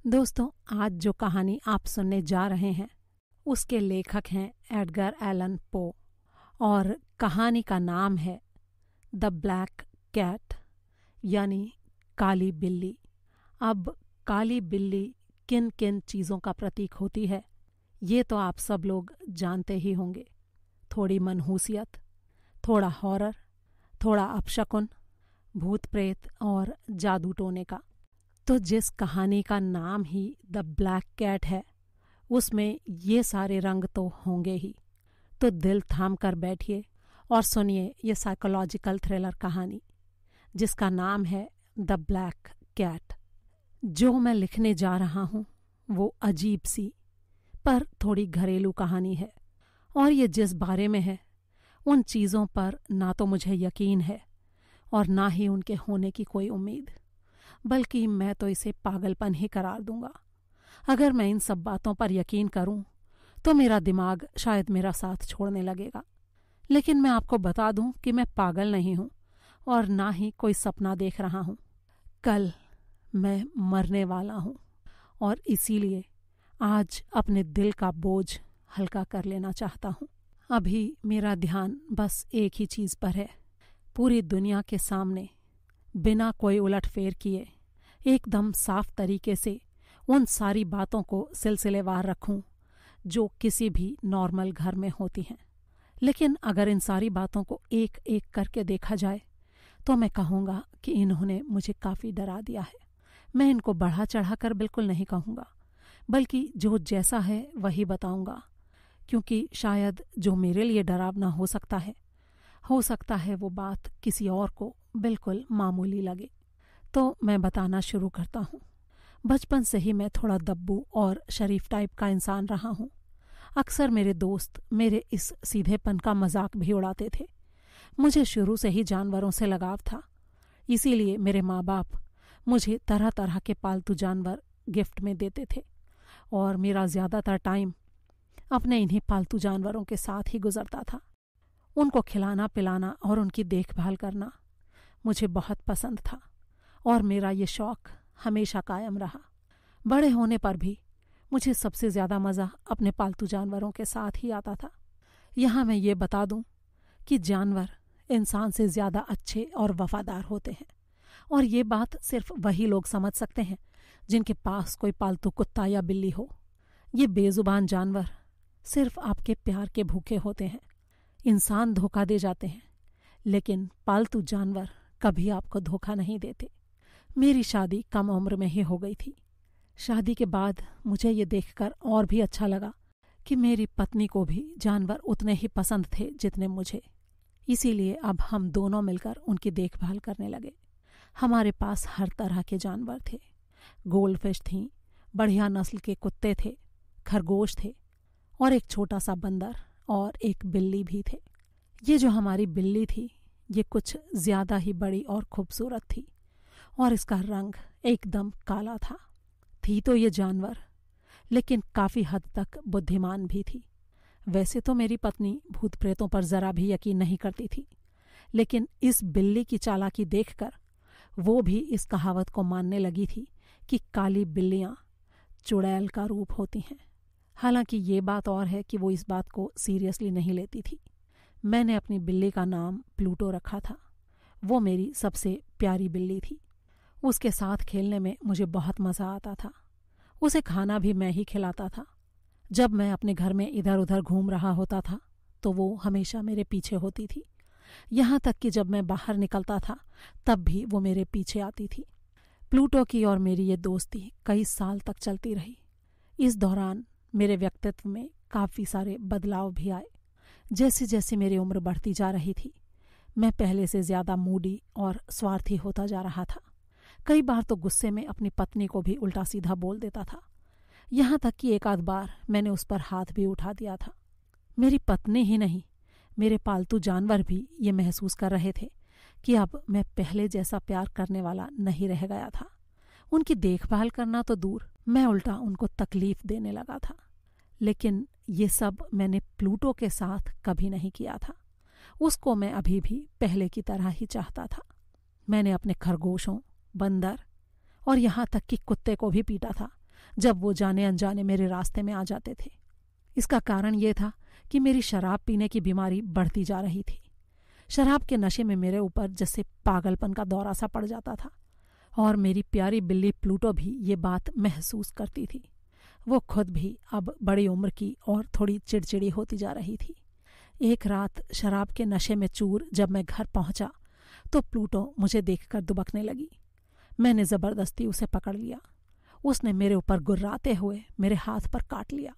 दोस्तों, आज जो कहानी आप सुनने जा रहे हैं उसके लेखक हैं एडगर एलन पो और कहानी का नाम है द ब्लैक कैट यानी काली बिल्ली। अब काली बिल्ली किन किन चीज़ों का प्रतीक होती है ये तो आप सब लोग जानते ही होंगे। थोड़ी मनहूसियत, थोड़ा हॉरर, थोड़ा अपशकुन, भूत प्रेत और जादू टोने का। तो जिस कहानी का नाम ही द ब्लैक कैट है उसमें ये सारे रंग तो होंगे ही। तो दिल थाम कर बैठिए और सुनिए ये साइकोलॉजिकल थ्रिलर कहानी जिसका नाम है द ब्लैक कैट। जो मैं लिखने जा रहा हूँ वो अजीब सी पर थोड़ी घरेलू कहानी है और ये जिस बारे में है उन चीज़ों पर ना तो मुझे यकीन है और ना ही उनके होने की कोई उम्मीद, बल्कि मैं तो इसे पागलपन ही करार दूंगा। अगर मैं इन सब बातों पर यकीन करूं तो मेरा दिमाग शायद मेरा साथ छोड़ने लगेगा। लेकिन मैं आपको बता दूं कि मैं पागल नहीं हूं और ना ही कोई सपना देख रहा हूं। कल मैं मरने वाला हूं और इसीलिए आज अपने दिल का बोझ हल्का कर लेना चाहता हूं। अभी मेरा ध्यान बस एक ही चीज़ पर है, पूरी दुनिया के सामने बिना कोई उलटफेर किए एकदम साफ तरीके से उन सारी बातों को सिलसिलेवार रखूं जो किसी भी नॉर्मल घर में होती हैं। लेकिन अगर इन सारी बातों को एक एक करके देखा जाए तो मैं कहूँगा कि इन्होंने मुझे काफ़ी डरा दिया है। मैं इनको बढ़ा चढ़ा कर बिल्कुल नहीं कहूँगा, बल्कि जो जैसा है वही बताऊँगा, क्योंकि शायद जो मेरे लिए डरावना हो सकता है वो बात किसी और को बिल्कुल मामूली लगे। तो मैं बताना शुरू करता हूँ। बचपन से ही मैं थोड़ा दब्बू और शरीफ टाइप का इंसान रहा हूँ। अक्सर मेरे दोस्त मेरे इस सीधेपन का मजाक भी उड़ाते थे। मुझे शुरू से ही जानवरों से लगाव था, इसीलिए मेरे माँ बाप मुझे तरह तरह के पालतू जानवर गिफ्ट में देते थे और मेरा ज़्यादातर टाइम अपने इन्हीं पालतू जानवरों के साथ ही गुजरता था। उनको खिलाना पिलाना और उनकी देखभाल करना मुझे बहुत पसंद था और मेरा ये शौक़ हमेशा कायम रहा। बड़े होने पर भी मुझे सबसे ज़्यादा मज़ा अपने पालतू जानवरों के साथ ही आता था। यहाँ मैं ये बता दूँ कि जानवर इंसान से ज़्यादा अच्छे और वफ़ादार होते हैं और ये बात सिर्फ वही लोग समझ सकते हैं जिनके पास कोई पालतू कुत्ता या बिल्ली हो। ये बेज़ुबान जानवर सिर्फ आपके प्यार के भूखे होते हैं। इंसान धोखा दे जाते हैं लेकिन पालतू जानवर कभी आपको धोखा नहीं देते। मेरी शादी कम उम्र में ही हो गई थी। शादी के बाद मुझे ये देखकर और भी अच्छा लगा कि मेरी पत्नी को भी जानवर उतने ही पसंद थे जितने मुझे। इसीलिए अब हम दोनों मिलकर उनकी देखभाल करने लगे। हमारे पास हर तरह के जानवर थे। गोल्डफिश थीं, बढ़िया नस्ल के कुत्ते थे, खरगोश थे और एक छोटा सा बंदर और एक बिल्ली भी थे। ये जो हमारी बिल्ली थी ये कुछ ज़्यादा ही बड़ी और खूबसूरत थी और इसका रंग एकदम काला था। थी तो ये जानवर लेकिन काफ़ी हद तक बुद्धिमान भी थी। वैसे तो मेरी पत्नी भूत प्रेतों पर ज़रा भी यकीन नहीं करती थी, लेकिन इस बिल्ली की चालाकी देखकर वो भी इस कहावत को मानने लगी थी कि काली बिल्लियाँ चुड़ैल का रूप होती हैं। हालांकि ये बात और है कि वो इस बात को सीरियसली नहीं लेती थी। मैंने अपनी बिल्ली का नाम प्लूटो रखा था। वो मेरी सबसे प्यारी बिल्ली थी। उसके साथ खेलने में मुझे बहुत मज़ा आता था। उसे खाना भी मैं ही खिलाता था। जब मैं अपने घर में इधर उधर घूम रहा होता था तो वो हमेशा मेरे पीछे होती थी। यहाँ तक कि जब मैं बाहर निकलता था तब भी वो मेरे पीछे आती थी। प्लूटो की और मेरी ये दोस्ती कई साल तक चलती रही। इस दौरान मेरे व्यक्तित्व में काफ़ी सारे बदलाव भी आए। जैसे जैसे मेरी उम्र बढ़ती जा रही थी मैं पहले से ज़्यादा मूडी और स्वार्थी होता जा रहा था। कई बार तो गुस्से में अपनी पत्नी को भी उल्टा सीधा बोल देता था। यहाँ तक कि एक आध बार मैंने उस पर हाथ भी उठा दिया था। मेरी पत्नी ही नहीं, मेरे पालतू जानवर भी ये महसूस कर रहे थे कि अब मैं पहले जैसा प्यार करने वाला नहीं रह गया था। उनकी देखभाल करना तो दूर, मैं उल्टा उनको तकलीफ देने लगा था। लेकिन ये सब मैंने प्लूटो के साथ कभी नहीं किया था। उसको मैं अभी भी पहले की तरह ही चाहता था। मैंने अपने खरगोशों, बंदर और यहाँ तक कि कुत्ते को भी पीटा था जब वो जाने अनजाने मेरे रास्ते में आ जाते थे। इसका कारण ये था कि मेरी शराब पीने की बीमारी बढ़ती जा रही थी। शराब के नशे में मेरे ऊपर जैसे पागलपन का दौरा सा पड़ जाता था, और मेरी प्यारी बिल्ली प्लूटो भी ये बात महसूस करती थी। वो खुद भी अब बड़ी उम्र की और थोड़ी चिड़चिड़ी होती जा रही थी। एक रात शराब के नशे में चूर जब मैं घर पहुंचा तो प्लूटो मुझे देखकर दुबकने लगी। मैंने ज़बरदस्ती उसे पकड़ लिया। उसने मेरे ऊपर गुर्राते हुए मेरे हाथ पर काट लिया।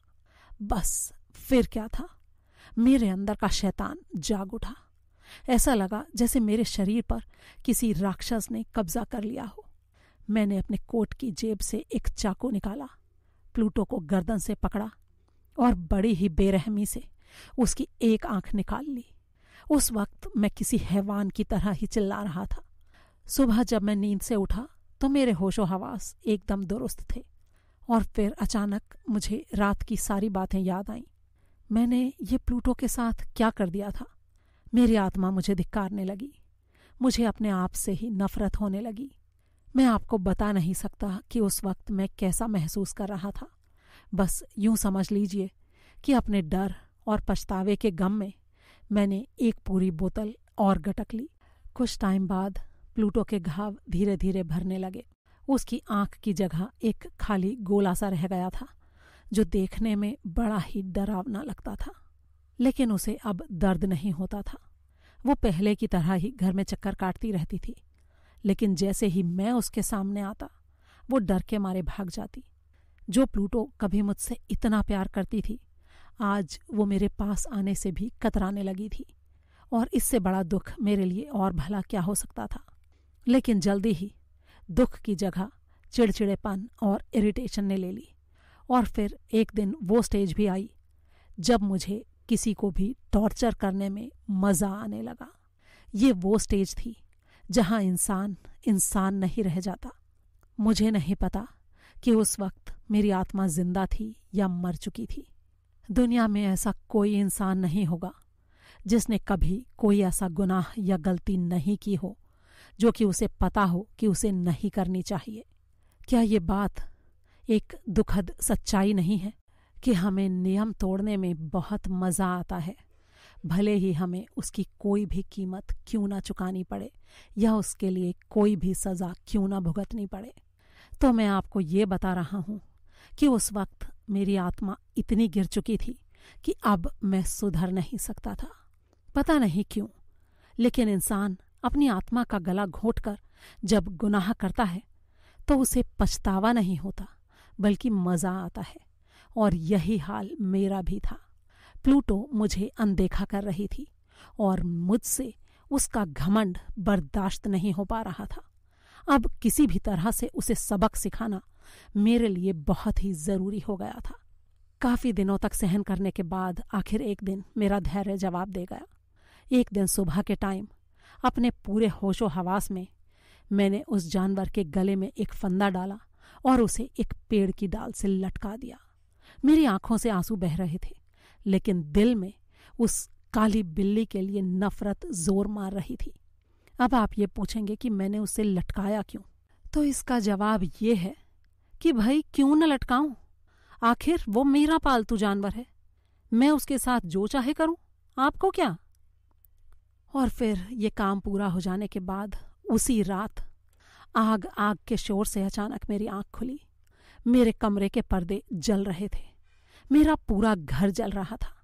बस फिर क्या था, मेरे अंदर का शैतान जाग उठा। ऐसा लगा जैसे मेरे शरीर पर किसी राक्षस ने कब्जा कर लिया हो। मैंने अपने कोट की जेब से एक चाकू निकाला, प्लूटो को गर्दन से पकड़ा और बड़ी ही बेरहमी से उसकी एक आंख निकाल ली। उस वक्त मैं किसी हैवान की तरह ही चिल्ला रहा था। सुबह जब मैं नींद से उठा तो मेरे होशो हवास एकदम दुरुस्त थे, और फिर अचानक मुझे रात की सारी बातें याद आईं। मैंने ये प्लूटो के साथ क्या कर दिया था। मेरी आत्मा मुझे धिक्कारने लगी। मुझे अपने आप से ही नफरत होने लगी। मैं आपको बता नहीं सकता कि उस वक्त मैं कैसा महसूस कर रहा था। बस यूं समझ लीजिए कि अपने डर और पछतावे के गम में मैंने एक पूरी बोतल और गटक ली। कुछ टाइम बाद प्लूटो के घाव धीरे धीरे भरने लगे। उसकी आंख की जगह एक खाली गोला सा रह गया था, जो देखने में बड़ा ही डरावना लगता था। लेकिन उसे अब दर्द नहीं होता था। वो पहले की तरह ही घर में चक्कर काटती रहती थी, लेकिन जैसे ही मैं उसके सामने आता वो डर के मारे भाग जाती। जो प्लूटो कभी मुझसे इतना प्यार करती थी, आज वो मेरे पास आने से भी कतराने लगी थी, और इससे बड़ा दुख मेरे लिए और भला क्या हो सकता था। लेकिन जल्दी ही दुख की जगह चिड़चिड़ेपन और इरिटेशन ने ले ली। और फिर एक दिन वो स्टेज भी आई जब मुझे किसी को भी टॉर्चर करने में मज़ा आने लगा। ये वो स्टेज थी जहाँ इंसान इंसान नहीं रह जाता। मुझे नहीं पता कि उस वक्त मेरी आत्मा जिंदा थी या मर चुकी थी। दुनिया में ऐसा कोई इंसान नहीं होगा जिसने कभी कोई ऐसा गुनाह या गलती नहीं की हो जो कि उसे पता हो कि उसे नहीं करनी चाहिए। क्या ये बात एक दुखद सच्चाई नहीं है कि हमें नियम तोड़ने में बहुत मज़ा आता है, भले ही हमें उसकी कोई भी कीमत क्यों ना चुकानी पड़े या उसके लिए कोई भी सज़ा क्यों ना भुगतनी पड़े। तो मैं आपको ये बता रहा हूँ कि उस वक्त मेरी आत्मा इतनी गिर चुकी थी कि अब मैं सुधर नहीं सकता था। पता नहीं क्यों, लेकिन इंसान अपनी आत्मा का गला घोंटकर जब गुनाह करता है तो उसे पछतावा नहीं होता, बल्कि मज़ा आता है। और यही हाल मेरा भी था। प्लूटो मुझे अनदेखा कर रही थी और मुझसे उसका घमंड बर्दाश्त नहीं हो पा रहा था। अब किसी भी तरह से उसे सबक सिखाना मेरे लिए बहुत ही ज़रूरी हो गया था। काफ़ी दिनों तक सहन करने के बाद आखिर एक दिन मेरा धैर्य जवाब दे गया। एक दिन सुबह के टाइम अपने पूरे होशो हवास में मैंने उस जानवर के गले में एक फंदा डाला और उसे एक पेड़ की डाल से लटका दिया। मेरी आंखों से आंसू बह रहे थे, लेकिन दिल में उस काली बिल्ली के लिए नफरत जोर मार रही थी। अब आप ये पूछेंगे कि मैंने उसे लटकाया क्यों? तो इसका जवाब ये है कि भाई क्यों न लटकाऊं? आखिर वो मेरा पालतू जानवर है, मैं उसके साथ जो चाहे करूं, आपको क्या? और फिर ये काम पूरा हो जाने के बाद उसी रात आग आग के शोर से अचानक मेरी आंख खुली। मेरे कमरे के पर्दे जल रहे थे, मेरा पूरा घर जल रहा था।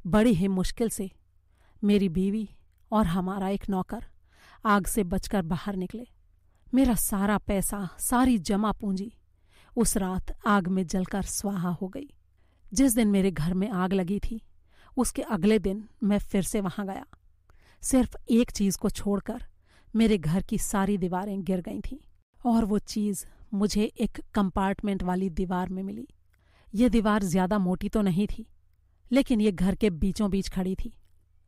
बड़ी ही मुश्किल से मेरी बीवी और हमारा एक नौकर आग से बचकर बाहर निकले। मेरा सारा पैसा, सारी जमा पूंजी उस रात आग में जलकर स्वाहा हो गई। जिस दिन मेरे घर में आग लगी थी, उसके अगले दिन मैं फिर से वहां गया। सिर्फ एक चीज़ को छोड़कर मेरे घर की सारी दीवारें गिर गई थीं, और वो चीज़ मुझे एक कंपार्टमेंट वाली दीवार में मिली। ये दीवार ज़्यादा मोटी तो नहीं थी, लेकिन ये घर के बीचों बीच खड़ी थी,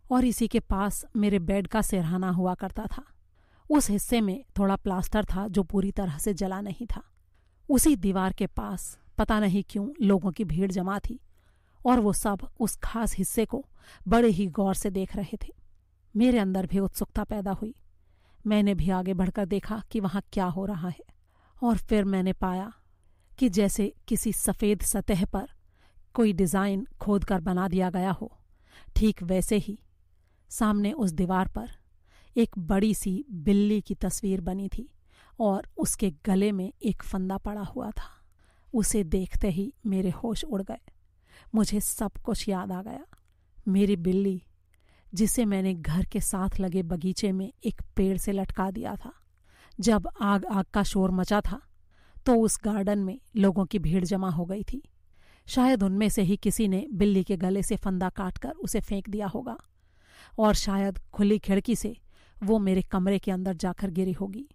और इसी के पास मेरे बेड का सिरहाना हुआ करता था। उस हिस्से में थोड़ा प्लास्टर था जो पूरी तरह से जला नहीं था। उसी दीवार के पास पता नहीं क्यों लोगों की भीड़ जमा थी, और वो सब उस खास हिस्से को बड़े ही गौर से देख रहे थे। मेरे अंदर भी उत्सुकता पैदा हुई। मैंने भी आगे बढ़कर देखा कि वहाँ क्या हो रहा है, और फिर मैंने पाया कि जैसे किसी सफ़ेद सतह पर कोई डिज़ाइन खोद कर बना दिया गया हो। ठीक वैसे ही सामने उस दीवार पर एक बड़ी सी बिल्ली की तस्वीर बनी थी और उसके गले में एक फंदा पड़ा हुआ था। उसे देखते ही मेरे होश उड़ गए। मुझे सब कुछ याद आ गया। मेरी बिल्ली, जिसे मैंने घर के साथ लगे बगीचे में एक पेड़ से लटका दिया था। जब आग आग का शोर मचा था तो उस गार्डन में लोगों की भीड़ जमा हो गई थी। शायद उनमें से ही किसी ने बिल्ली के गले से फंदा काटकर उसे फेंक दिया होगा और शायद खुली खिड़की से वो मेरे कमरे के अंदर जाकर गिरी होगी।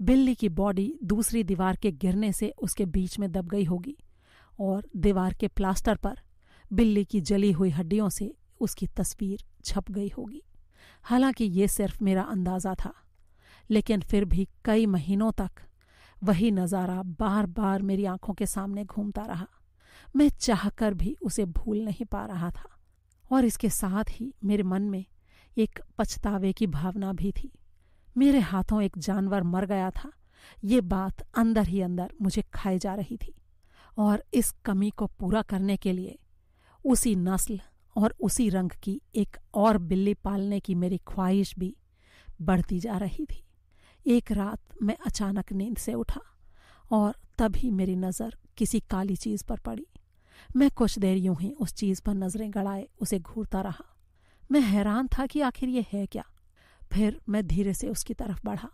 बिल्ली की बॉडी दूसरी दीवार के गिरने से उसके बीच में दब गई होगी और दीवार के प्लास्टर पर बिल्ली की जली हुई हड्डियों से उसकी तस्वीर छप गई होगी। हालांकि ये सिर्फ मेरा अंदाज़ा था, लेकिन फिर भी कई महीनों तक वही नज़ारा बार बार मेरी आंखों के सामने घूमता रहा। मैं चाहकर भी उसे भूल नहीं पा रहा था और इसके साथ ही मेरे मन में एक पछतावे की भावना भी थी। मेरे हाथों एक जानवर मर गया था, ये बात अंदर ही अंदर मुझे खाए जा रही थी और इस कमी को पूरा करने के लिए उसी नस्ल और उसी रंग की एक और बिल्ली पालने की मेरी ख्वाहिश भी बढ़ती जा रही थी। एक रात मैं अचानक नींद से उठा और तभी मेरी नज़र किसी काली चीज़ पर पड़ी। मैं कुछ देर यूं ही उस चीज़ पर नज़रें गड़ाए उसे घूरता रहा। मैं हैरान था कि आखिर ये है क्या। फिर मैं धीरे से उसकी तरफ बढ़ा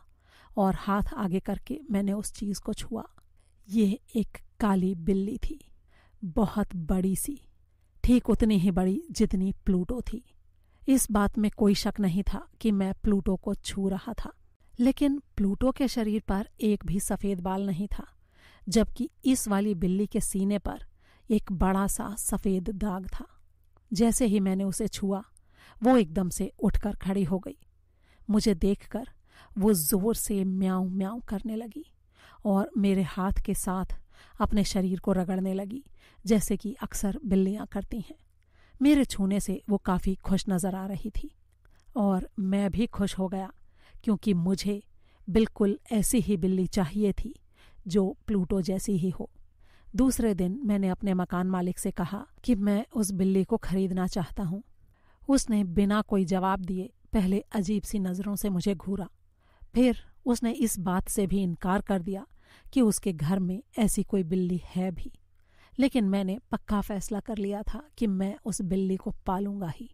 और हाथ आगे करके मैंने उस चीज़ को छुआ। ये एक काली बिल्ली थी, बहुत बड़ी सी, ठीक उतनी ही बड़ी जितनी प्लूटो थी। इस बात में कोई शक नहीं था कि मैं प्लूटो को छू रहा था, लेकिन प्लूटो के शरीर पर एक भी सफ़ेद बाल नहीं था, जबकि इस वाली बिल्ली के सीने पर एक बड़ा सा सफ़ेद दाग था। जैसे ही मैंने उसे छुआ, वो एकदम से उठकर खड़ी हो गई। मुझे देखकर वो ज़ोर से म्याऊं म्याऊं करने लगी और मेरे हाथ के साथ अपने शरीर को रगड़ने लगी, जैसे कि अक्सर बिल्लियां करती हैं। मेरे छूने से वो काफ़ी खुश नज़र आ रही थी और मैं भी खुश हो गया, क्योंकि मुझे बिल्कुल ऐसी ही बिल्ली चाहिए थी जो प्लूटो जैसी ही हो। दूसरे दिन मैंने अपने मकान मालिक से कहा कि मैं उस बिल्ली को खरीदना चाहता हूँ। उसने बिना कोई जवाब दिए पहले अजीब सी नज़रों से मुझे घूरा, फिर उसने इस बात से भी इनकार कर दिया कि उसके घर में ऐसी कोई बिल्ली है भी। लेकिन मैंने पक्का फैसला कर लिया था कि मैं उस बिल्ली को पालूंगा ही,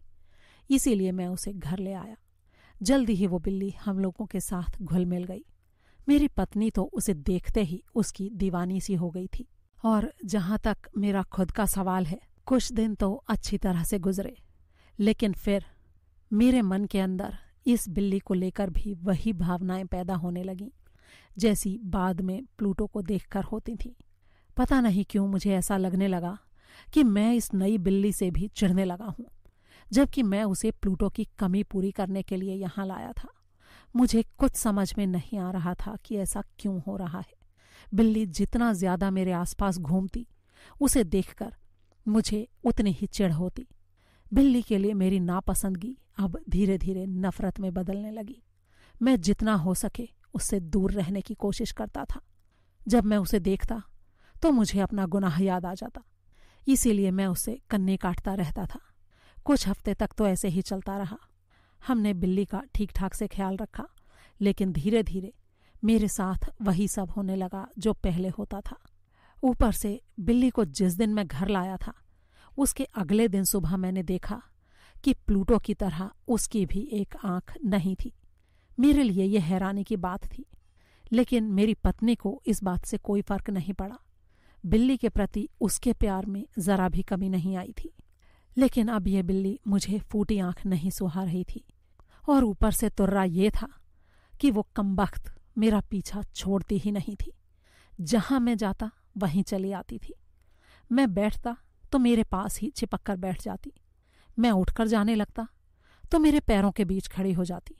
इसीलिए मैं उसे घर ले आया। जल्दी ही वो बिल्ली हम लोगों के साथ घुल मिल गई। मेरी पत्नी तो उसे देखते ही उसकी दीवानी सी हो गई थी। और जहाँ तक मेरा खुद का सवाल है, कुछ दिन तो अच्छी तरह से गुजरे, लेकिन फिर मेरे मन के अंदर इस बिल्ली को लेकर भी वही भावनाएं पैदा होने लगीं जैसी बाद में प्लूटो को देखकर होती थीं। पता नहीं क्यों मुझे ऐसा लगने लगा कि मैं इस नई बिल्ली से भी चिढ़ने लगा हूँ, जबकि मैं उसे प्लूटो की कमी पूरी करने के लिए यहाँ लाया था। मुझे कुछ समझ में नहीं आ रहा था कि ऐसा क्यों हो रहा है। बिल्ली जितना ज़्यादा मेरे आसपास घूमती, उसे देखकर मुझे उतनी ही चिढ़ होती। बिल्ली के लिए मेरी नापसंदगी अब धीरे धीरे नफरत में बदलने लगी। मैं जितना हो सके उससे दूर रहने की कोशिश करता था। जब मैं उसे देखता तो मुझे अपना गुनाह याद आ जाता, इसीलिए मैं उसे कन्नी काटता रहता था। कुछ हफ्ते तक तो ऐसे ही चलता रहा। हमने बिल्ली का ठीक ठाक से ख्याल रखा, लेकिन धीरे धीरे मेरे साथ वही सब होने लगा जो पहले होता था। ऊपर से बिल्ली को जिस दिन मैं घर लाया था, उसके अगले दिन सुबह मैंने देखा कि प्लूटो की तरह उसकी भी एक आंख नहीं थी। मेरे लिए यह हैरानी की बात थी, लेकिन मेरी पत्नी को इस बात से कोई फर्क नहीं पड़ा। बिल्ली के प्रति उसके प्यार में ज़रा भी कमी नहीं आई थी। लेकिन अब यह बिल्ली मुझे फूटी आंख नहीं सुहा रही थी, और ऊपर से तुर्रा ये था कि वो कमबख्त मेरा पीछा छोड़ती ही नहीं थी। जहाँ मैं जाता वहीं चली आती थी। मैं बैठता तो मेरे पास ही चिपक कर बैठ जाती। मैं उठकर जाने लगता तो मेरे पैरों के बीच खड़ी हो जाती।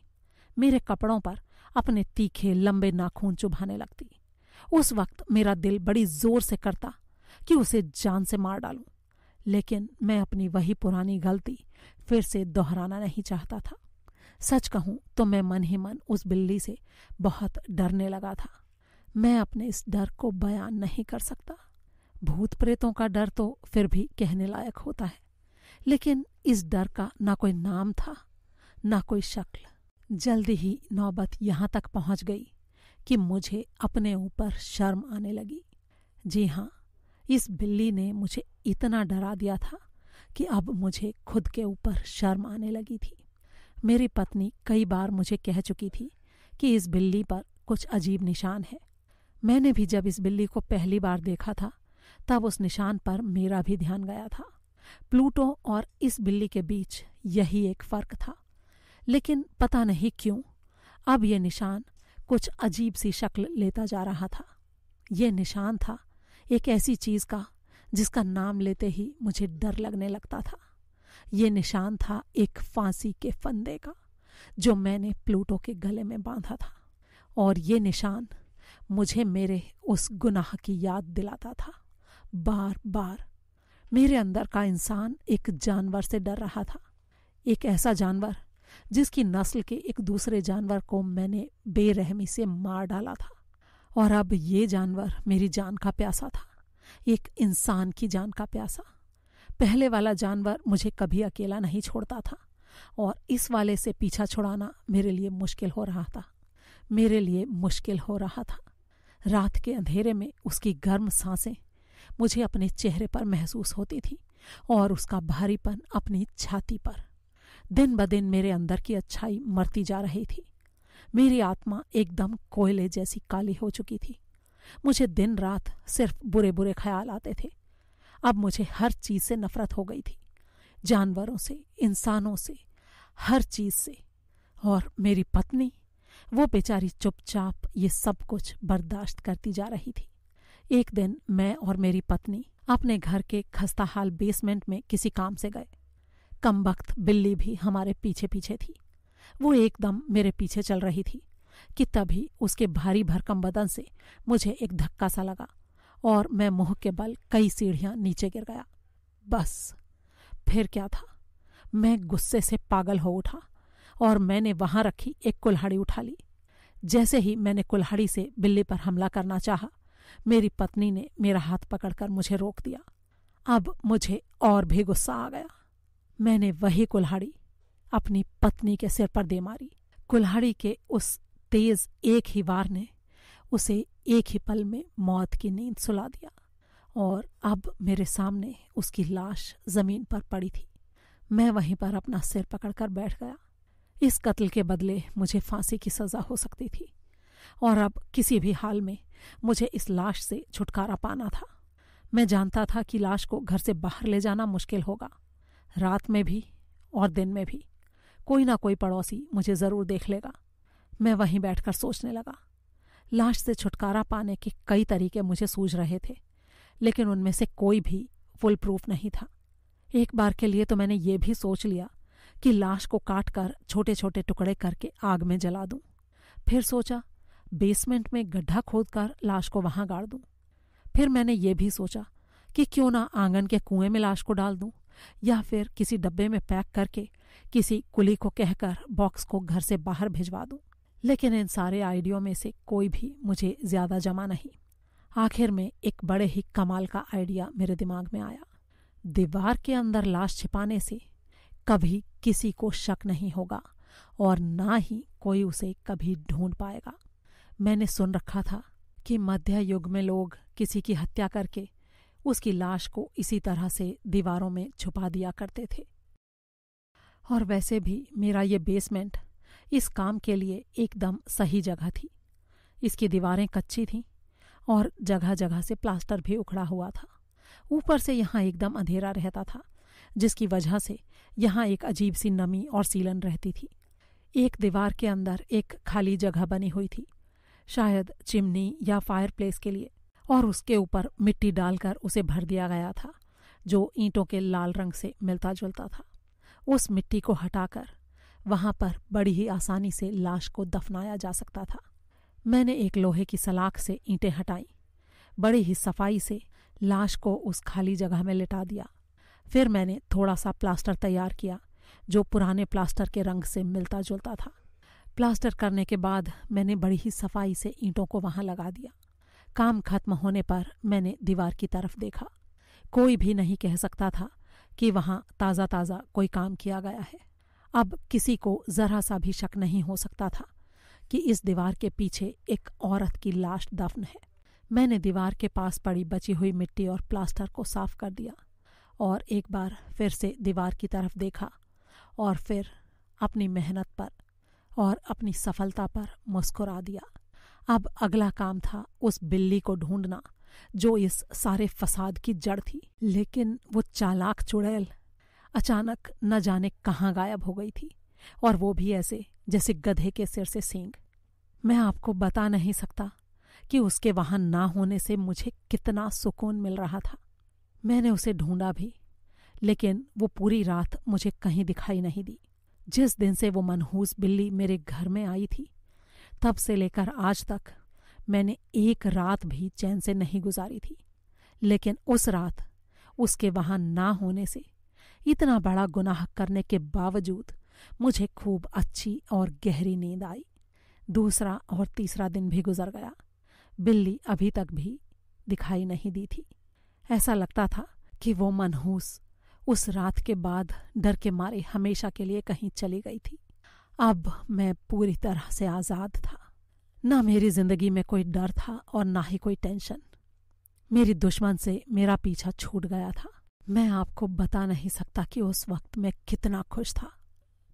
मेरे कपड़ों पर अपने तीखे लंबे नाखून चुभाने लगती। उस वक्त मेरा दिल बड़ी जोर से करता कि उसे जान से मार डालूं, लेकिन मैं अपनी वही पुरानी गलती फिर से दोहराना नहीं चाहता था। सच कहूं तो मैं मन ही मन उस बिल्ली से बहुत डरने लगा था। मैं अपने इस डर को बयान नहीं कर सकता। भूत प्रेतों का डर तो फिर भी कहने लायक होता है, लेकिन इस डर का ना कोई नाम था, ना कोई शक्ल। जल्दी ही नौबत यहाँ तक पहुँच गई कि मुझे अपने ऊपर शर्म आने लगी। जी हाँ, इस बिल्ली ने मुझे इतना डरा दिया था कि अब मुझे खुद के ऊपर शर्म आने लगी थी। मेरी पत्नी कई बार मुझे कह चुकी थी कि इस बिल्ली पर कुछ अजीब निशान है। मैंने भी जब इस बिल्ली को पहली बार देखा था तब उस निशान पर मेरा भी ध्यान गया था। प्लूटो और इस बिल्ली के बीच यही एक फर्क था, लेकिन पता नहीं क्यों अब ये निशान कुछ अजीब सी शक्ल लेता जा रहा था। ये निशान था एक ऐसी चीज का जिसका नाम लेते ही मुझे डर लगने लगता था। ये निशान था एक फांसी के फंदे का जो मैंने प्लूटो के गले में बांधा था, और ये निशान मुझे मेरे उस गुनाह की याद दिलाता था। बार बार मेरे अंदर का इंसान एक जानवर से डर रहा था, एक ऐसा जानवर जिसकी नस्ल के एक दूसरे जानवर को मैंने बेरहमी से मार डाला था, और अब ये जानवर मेरी जान का प्यासा था, एक इंसान की जान का प्यासा। पहले वाला जानवर मुझे कभी अकेला नहीं छोड़ता था, और इस वाले से पीछा छुड़ाना मेरे लिए मुश्किल हो रहा था, मेरे लिए मुश्किल हो रहा था। रात के अंधेरे में उसकी गर्म सांसें मुझे अपने चेहरे पर महसूस होती थी, और उसका भारीपन अपनी छाती पर। दिन ब दिन मेरे अंदर की अच्छाई मरती जा रही थी। मेरी आत्मा एकदम कोयले जैसी काली हो चुकी थी। मुझे दिन रात सिर्फ बुरे बुरे ख्याल आते थे। अब मुझे हर चीज से नफरत हो गई थी, जानवरों से, इंसानों से, हर चीज से। और मेरी पत्नी, वो बेचारी चुपचाप ये सब कुछ बर्दाश्त करती जा रही थी। एक दिन मैं और मेरी पत्नी अपने घर के खस्ताहाल बेसमेंट में किसी काम से गए। कमबख्त बिल्ली भी हमारे पीछे पीछे थी। वो एकदम मेरे पीछे चल रही थी कि तभी उसके भारी भरकम बदन से मुझे एक धक्का सा लगा और मैं मुंह के बल कई सीढ़ियां नीचे गिर गया। बस फिर क्या था, मैं गुस्से से पागल हो उठा और मैंने वहां रखी एक कुल्हाड़ी उठा ली। जैसे ही मैंने कुल्हाड़ी से बिल्ली पर हमला करना चाहा, मेरी पत्नी ने मेरा हाथ पकड़कर मुझे रोक दिया। अब मुझे और भी गुस्सा आ गया। मैंने वही कुल्हाड़ी अपनी पत्नी के सिर पर दे मारी। कुल्हाड़ी के उस तेज एक ही वार ने उसे एक ही पल में मौत की नींद सुला दिया, और अब मेरे सामने उसकी लाश जमीन पर पड़ी थी। मैं वहीं पर अपना सिर पकड़कर बैठ गया। इस कत्ल के बदले मुझे फांसी की सजा हो सकती थी, और अब किसी भी हाल में मुझे इस लाश से छुटकारा पाना था। मैं जानता था कि लाश को घर से बाहर ले जाना मुश्किल होगा। रात में भी और दिन में भी कोई ना कोई पड़ोसी मुझे जरूर देख लेगा। मैं वहीं बैठकर सोचने लगा। लाश से छुटकारा पाने के कई तरीके मुझे सूझ रहे थे, लेकिन उनमें से कोई भी फुल प्रूफ नहीं था। एक बार के लिए तो मैंने ये भी सोच लिया कि लाश को काट कर छोटे छोटे टुकड़े करके आग में जला दूं। फिर सोचा बेसमेंट में गड्ढा खोदकर लाश को वहां गाड़ दूं। फिर मैंने ये भी सोचा कि क्यों ना आंगन के कुएं में लाश को डाल दूं, या फिर किसी डब्बे में पैक करके किसी कुली को कहकर बॉक्स को घर से बाहर भिजवा दूं। लेकिन इन सारे आइडियो में से कोई भी मुझे ज्यादा जमा नहीं। आखिर में एक बड़े ही कमाल का आइडिया मेरे दिमाग में आया। दीवार के अंदर लाश छिपाने से कभी किसी को शक नहीं होगा और ना ही कोई उसे कभी ढूंढ पाएगा। मैंने सुन रखा था कि मध्य युग में लोग किसी की हत्या करके उसकी लाश को इसी तरह से दीवारों में छुपा दिया करते थे। और वैसे भी मेरा ये बेसमेंट इस काम के लिए एकदम सही जगह थी। इसकी दीवारें कच्ची थीं और जगह जगह से प्लास्टर भी उखड़ा हुआ था। ऊपर से यहाँ एकदम अंधेरा रहता था, जिसकी वजह से यहाँ एक अजीब सी नमी और सीलन रहती थी। एक दीवार के अंदर एक खाली जगह बनी हुई थी, शायद चिमनी या फायरप्लेस के लिए, और उसके ऊपर मिट्टी डालकर उसे भर दिया गया था जो ईंटों के लाल रंग से मिलता जुलता था। उस मिट्टी को हटाकर वहां पर बड़ी ही आसानी से लाश को दफनाया जा सकता था। मैंने एक लोहे की सलाख से ईंटें हटाई, बड़ी ही सफाई से लाश को उस खाली जगह में लिटा दिया। फिर मैंने थोड़ा सा प्लास्टर तैयार किया जो पुराने प्लास्टर के रंग से मिलता जुलता था। प्लास्टर करने के बाद मैंने बड़ी ही सफाई से ईंटों को वहां लगा दिया। काम खत्म होने पर मैंने दीवार की तरफ देखा। कोई भी नहीं कह सकता था कि वहां ताज़ा ताज़ा कोई काम किया गया है। अब किसी को जरा सा भी शक नहीं हो सकता था कि इस दीवार के पीछे एक औरत की लाश दफन है। मैंने दीवार के पास पड़ी बची हुई मिट्टी और प्लास्टर को साफ कर दिया और एक बार फिर से दीवार की तरफ देखा और फिर अपनी मेहनत पर और अपनी सफलता पर मुस्कुरा दिया। अब अगला काम था उस बिल्ली को ढूंढना जो इस सारे फसाद की जड़ थी। लेकिन वो चालाक चुड़ैल अचानक न जाने कहाँ गायब हो गई थी, और वो भी ऐसे जैसे गधे के सिर से सींग। मैं आपको बता नहीं सकता कि उसके वहां ना होने से मुझे कितना सुकून मिल रहा था। मैंने उसे ढूंढा भी, लेकिन वो पूरी रात मुझे कहीं दिखाई नहीं दी। जिस दिन से वो मनहूस बिल्ली मेरे घर में आई थी, तब से लेकर आज तक मैंने एक रात भी चैन से नहीं गुजारी थी। लेकिन उस रात उसके वहां ना होने से इतना बड़ा गुनाह करने के बावजूद मुझे खूब अच्छी और गहरी नींद आई। दूसरा और तीसरा दिन भी गुजर गया। बिल्ली अभी तक भी दिखाई नहीं दी थी। ऐसा लगता था कि वो मनहूस उस रात के बाद डर के मारे हमेशा के लिए कहीं चली गई थी। अब मैं पूरी तरह से आज़ाद था। न मेरी जिंदगी में कोई डर था और ना ही कोई टेंशन। मेरी दुश्मन से मेरा पीछा छूट गया था। मैं आपको बता नहीं सकता कि उस वक्त मैं कितना खुश था।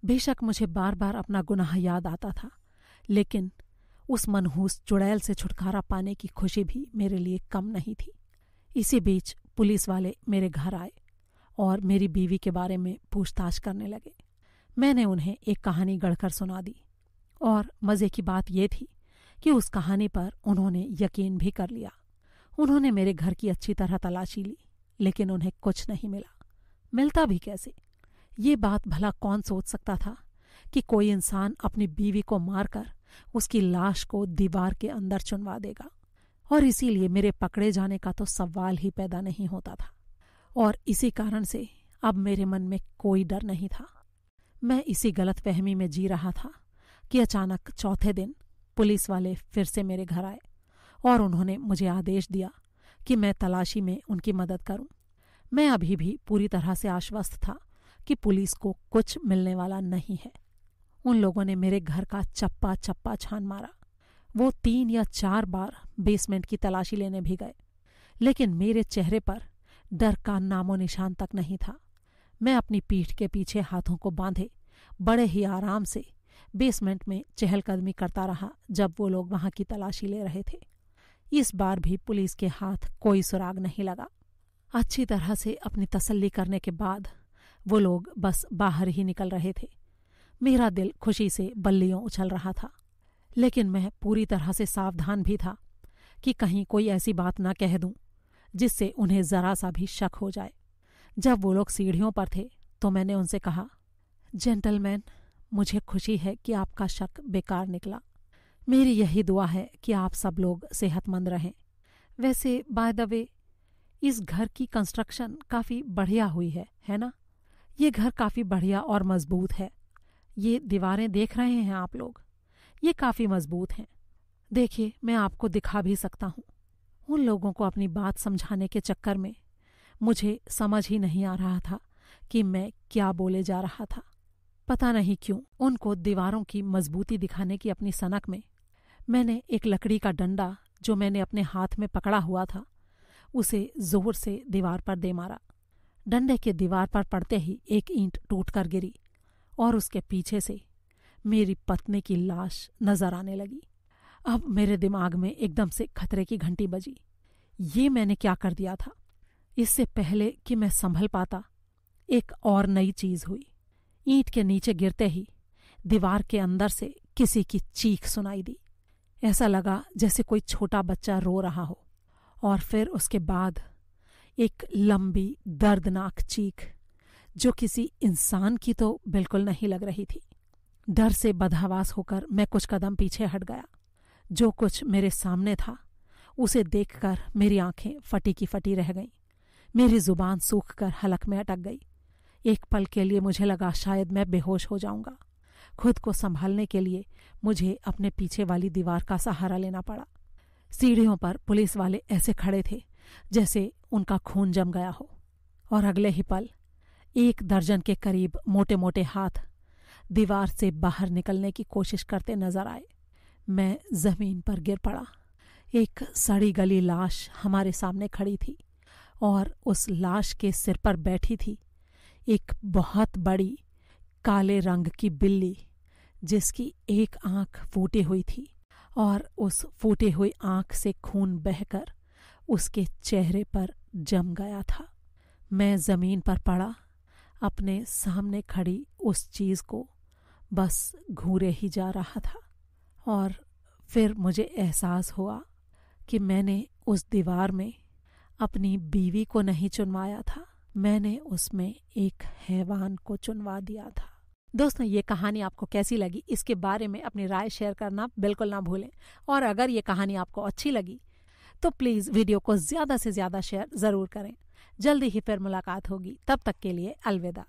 बेशक मुझे बार बार अपना गुनाह याद आता था, लेकिन उस मनहूस चुड़ैल से छुटकारा पाने की खुशी भी मेरे लिए कम नहीं थी। इसी बीच पुलिस वाले मेरे घर आए और मेरी बीवी के बारे में पूछताछ करने लगे। मैंने उन्हें एक कहानी गढ़कर सुना दी, और मज़े की बात यह थी कि उस कहानी पर उन्होंने यकीन भी कर लिया। उन्होंने मेरे घर की अच्छी तरह तलाशी ली, लेकिन उन्हें कुछ नहीं मिला। मिलता भी कैसे? ये बात भला कौन सोच सकता था कि कोई इंसान अपनी बीवी को मारकर उसकी लाश को दीवार के अंदर चुनवा देगा। और इसीलिए मेरे पकड़े जाने का तो सवाल ही पैदा नहीं होता था, और इसी कारण से अब मेरे मन में कोई डर नहीं था। मैं इसी गलतफहमी में जी रहा था कि अचानक चौथे दिन पुलिस वाले फिर से मेरे घर आए और उन्होंने मुझे आदेश दिया कि मैं तलाशी में उनकी मदद करूं। मैं अभी भी पूरी तरह से आश्वस्त था कि पुलिस को कुछ मिलने वाला नहीं है। उन लोगों ने मेरे घर का चप्पा चप्पा छान मारा। वो 3 या 4 बार बेसमेंट की तलाशी लेने भी गए, लेकिन मेरे चेहरे पर डर का नामो निशान तक नहीं था। मैं अपनी पीठ के पीछे हाथों को बांधे बड़े ही आराम से बेसमेंट में चहलकदमी करता रहा जब वो लोग वहां की तलाशी ले रहे थे। इस बार भी पुलिस के हाथ कोई सुराग नहीं लगा। अच्छी तरह से अपनी तसल्ली करने के बाद वो लोग बस बाहर ही निकल रहे थे। मेरा दिल खुशी से बल्लियों उछल रहा था, लेकिन मैं पूरी तरह से सावधान भी था कि कहीं कोई ऐसी बात ना कह दूं जिससे उन्हें जरा सा भी शक हो जाए। जब वो लोग सीढ़ियों पर थे तो मैंने उनसे कहा, जेंटलमैन, मुझे खुशी है कि आपका शक बेकार निकला। मेरी यही दुआ है कि आप सब लोग सेहतमंद रहें। वैसे बाय द वे, इस घर की कंस्ट्रक्शन काफ़ी बढ़िया हुई है ना? ये घर काफ़ी बढ़िया और मजबूत है। ये दीवारें देख रहे हैं आप लोग, ये काफ़ी मजबूत हैं। देखिए, मैं आपको दिखा भी सकता हूँ। उन लोगों को अपनी बात समझाने के चक्कर में मुझे समझ ही नहीं आ रहा था कि मैं क्या बोले जा रहा था। पता नहीं क्यों उनको दीवारों की मजबूती दिखाने की अपनी सनक में मैंने एक लकड़ी का डंडा जो मैंने अपने हाथ में पकड़ा हुआ था उसे जोर से दीवार पर दे मारा। डंडे के दीवार पर पड़ते ही एक ईंट टूटकर गिरी और उसके पीछे से मेरी पत्नी की लाश नजर आने लगी। अब मेरे दिमाग में एकदम से खतरे की घंटी बजी। ये मैंने क्या कर दिया था? इससे पहले कि मैं संभल पाता, एक और नई चीज हुई। ईंट के नीचे गिरते ही दीवार के अंदर से किसी की चीख सुनाई दी। ऐसा लगा जैसे कोई छोटा बच्चा रो रहा हो, और फिर उसके बाद एक लंबी दर्दनाक चीख जो किसी इंसान की तो बिल्कुल नहीं लग रही थी। डर से बदहवास होकर मैं कुछ कदम पीछे हट गया। जो कुछ मेरे सामने था उसे देखकर मेरी आंखें फटी की फटी रह गईं। मेरी जुबान सूखकर हलक में अटक गई। एक पल के लिए मुझे लगा शायद मैं बेहोश हो जाऊंगा। खुद को संभालने के लिए मुझे अपने पीछे वाली दीवार का सहारा लेना पड़ा। सीढ़ियों पर पुलिस वाले ऐसे खड़े थे जैसे उनका खून जम गया हो, और अगले ही पल 1 दर्जन के करीब मोटे मोटे हाथ दीवार से बाहर निकलने की कोशिश करते नजर आए। मैं जमीन पर गिर पड़ा। एक सड़ी गली लाश हमारे सामने खड़ी थी और उस लाश के सिर पर बैठी थी एक बहुत बड़ी काले रंग की बिल्ली, जिसकी एक आंख फूटी हुई थी और उस फूटी हुई आंख से खून बहकर उसके चेहरे पर जम गया था। मैं जमीन पर पड़ा, अपने सामने खड़ी उस चीज को बस घूरे ही जा रहा था, और फिर मुझे एहसास हुआ कि मैंने उस दीवार में अपनी बीवी को नहीं चुनवाया था, मैंने उसमें एक हैवान को चुनवा दिया था। दोस्तों, ये कहानी आपको कैसी लगी, इसके बारे में अपनी राय शेयर करना बिल्कुल ना भूलें। और अगर ये कहानी आपको अच्छी लगी तो प्लीज़ वीडियो को ज़्यादा से ज़्यादा शेयर ज़रूर करें। जल्दी ही फिर मुलाकात होगी, तब तक के लिए अलविदा।